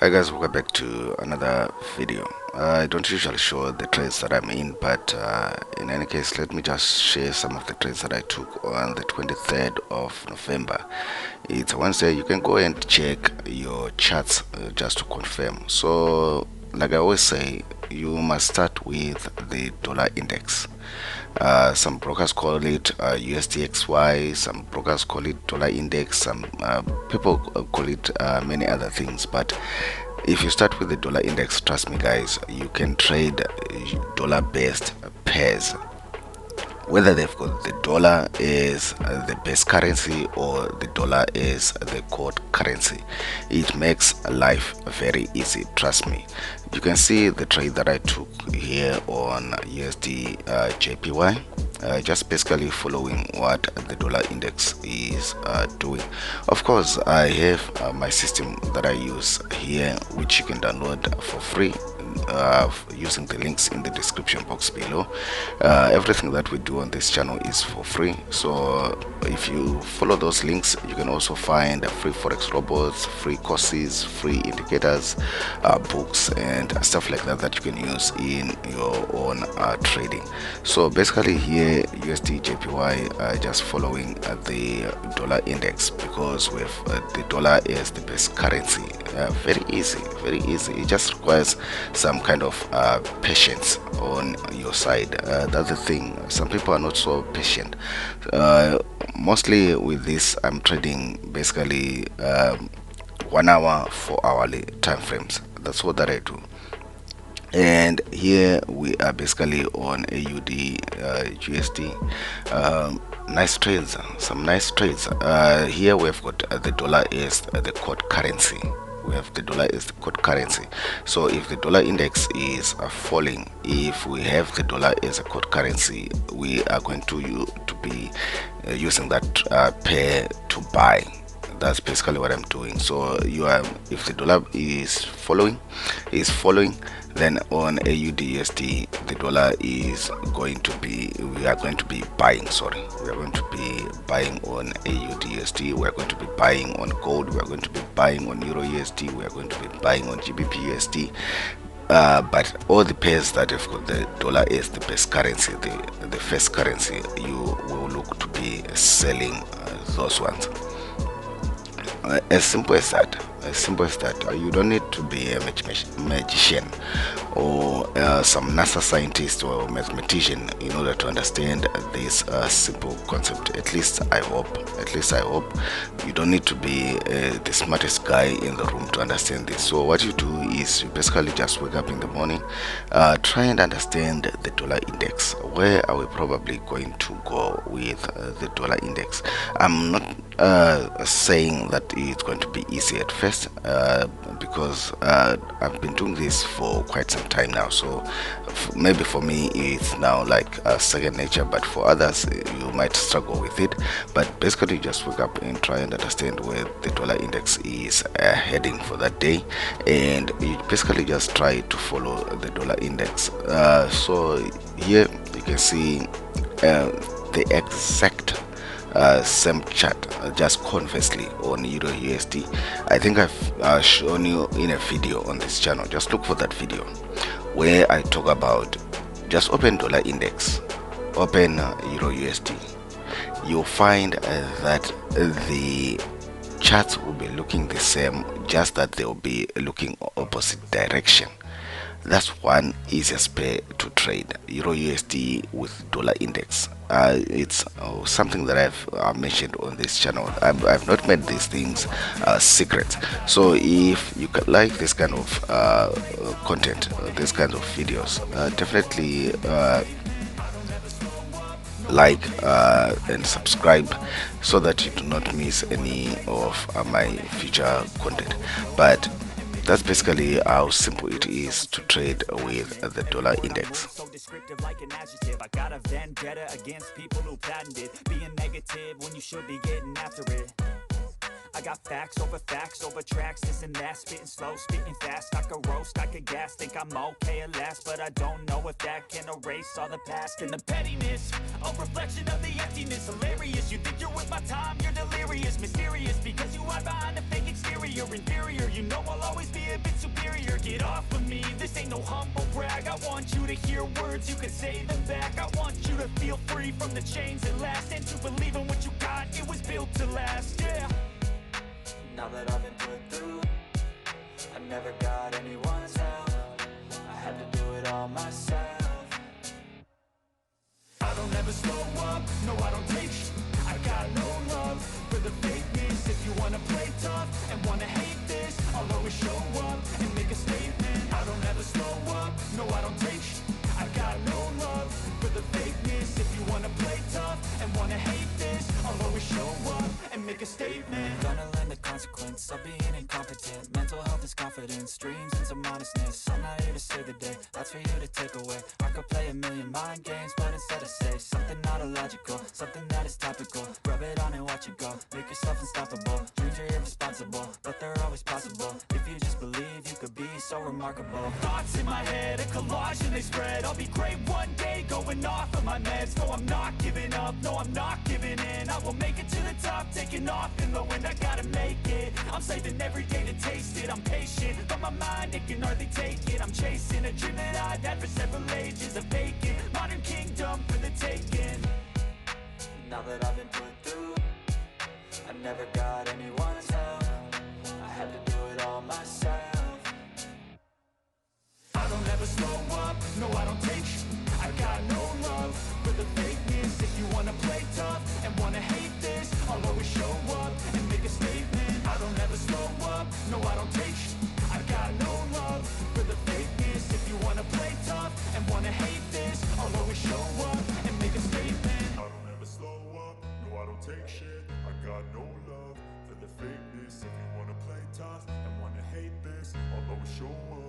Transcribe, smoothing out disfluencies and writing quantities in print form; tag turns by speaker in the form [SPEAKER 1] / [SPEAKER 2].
[SPEAKER 1] Hi guys, welcome back to another video. I don't usually show the trades that I'm in, but in any case, let me just share some of the trades that I took on the 23rd of November. It's Wednesday. You can go and check your charts just to confirm. So like I always say, you must start with the dollar index. Some brokers call it USDXY, some brokers call it dollar index, some people call it many other things. But if you start with the dollar index, trust me guys, you can trade dollar based pairs, whether they've got the dollar is the base currency or the dollar is the core currency. It makes life very easy, trust me. You can see the trade that I took here on USD just basically following what the dollar index is doing. Of course, I have my system that I use here, which you can download for free using the links in the description box below. Everything that we do on this channel is for free, so if you follow those links, you can also find free forex robots, free courses, free indicators, books and stuff like that you can use in your own trading. So basically here USDJPY just following the dollar index, because with the dollar is the best currency. Very easy, very easy. It just requires some kind of patience on your side. That's the thing, some people are not so patient. Mostly with this, I'm trading basically 1 hour, 4 hourly time frames. That's what that I do. And here we are basically on AUD USD. Nice trades, some nice trades. Here we've got the dollar is the core currency. We have the dollar is the core currency. So if the dollar index is falling, if we have the dollar as a core currency, we are going to be using that pair to buy. That's basically what I'm doing. So if the dollar is following, then on AUDUSD the dollar is going to be, we are going to be buying, sorry, we are going to be buying on AUDUSD, we are going to be buying on gold, we are going to be buying on EURUSD, we are going to be buying on GBP USD. But all the pairs that have got the dollar as the best currency, the first currency, you will look to be selling those ones. As simple as that, as simple as that. You don't need to be a magician or some NASA scientist or mathematician in order to understand this simple concept. At least I hope you don't need to be the smartest guy in the room to understand this. So what you do is you basically just wake up in the morning, try and understand the dollar index. Where are we probably going to go with the dollar index? I'm not saying that it's going to be easy at first, because I've been doing this for quite some time now, so maybe for me it's now like second nature, but for others you might struggle with it. But basically you just wake up and try and understand where the dollar index is heading for that day, and you basically just try to follow the dollar index. So here you can see the exact same chart, just conversely on EURUSD. I think I've shown you in a video on this channel. Just look for that video where I talk about, just open dollar index, open EURUSD. You'll find that the charts will be looking the same, just that they will be looking opposite direction. That's one easiest pair to trade, EURUSD with dollar index. It's something that I've mentioned on this channel. I've not made these things secret. So if you like this kind of content, this kind of videos, definitely like and subscribe so that you do not miss any of my future content. But that's basically how simple it is to trade with the dollar index.
[SPEAKER 2] So descriptive like an adjective. I got a vendetta against people who patented being negative when you should be getting after it. I got facts over tracks, this and that, spitting slow, spitting fast. I could roast, I could gas, think I'm okay at last, but I don't know if that can erase all the past and the pettiness. A reflection of the emptiness, hilarious. You think you're with my time, you're delirious, mysterious, because you hide behind a fake exterior, inferior. You know I'll always be a bit superior. Get off of me, this ain't no humble brag. I want you to hear words, you can say them back. I want you to feel free from the chains at last, and to believe in what you got, it was built to last, yeah. Now that I've been put through, I never got anyone's help, I had to do it all myself. I don't ever slow up, no I don't take sh**. I got no love for the fakeness. If you wanna play tough and wanna hate this, I'll always show up and make a statement. I don't ever slow up, no I don't take sh**. I got no love for the fakeness. If you wanna play tough and wanna hate this, I'll always show up and make a statement. Gonna learn the consequence of being incompetent. Mental health is confidence, dreams and some honestness. I'm not here to save the day, that's for you to take away. I could play a million mind games, but instead I say something not illogical, something that is topical. Rub it on and watch it go, make yourself unstoppable. Dreams are irresponsible, but they're always possible. If you just believe, you could be so remarkable. Thoughts in my head, a collage and they spread. I'll be great one day, going off of my meds. No, I'm not giving up, no, I'm not giving in. I will make it to the top, taking off in the wind. I gotta make it, I'm saving every day to taste it. I'm patient, but my mind, it can hardly take it. I'm chasing a dream that I've had for several ages. A vacant, modern kingdom for the taking. Now that I've been put through, I never got anyone's help, I had to do it all myself. I don't ever slow up, no I don't take sh**. I got no love for the fakeness. If you wanna play tough and wanna hate this, I'll always show up and make a statement. I don't ever slow up, no I don't take sh**. I got no love for the fakeness. If you wanna play tough and wanna hate this, I'll always show up and make a statement.
[SPEAKER 3] I don't ever slow up, no I don't take shit. I got no love for the fakeness. If you wanna play tough and wanna hate this, I'll always show up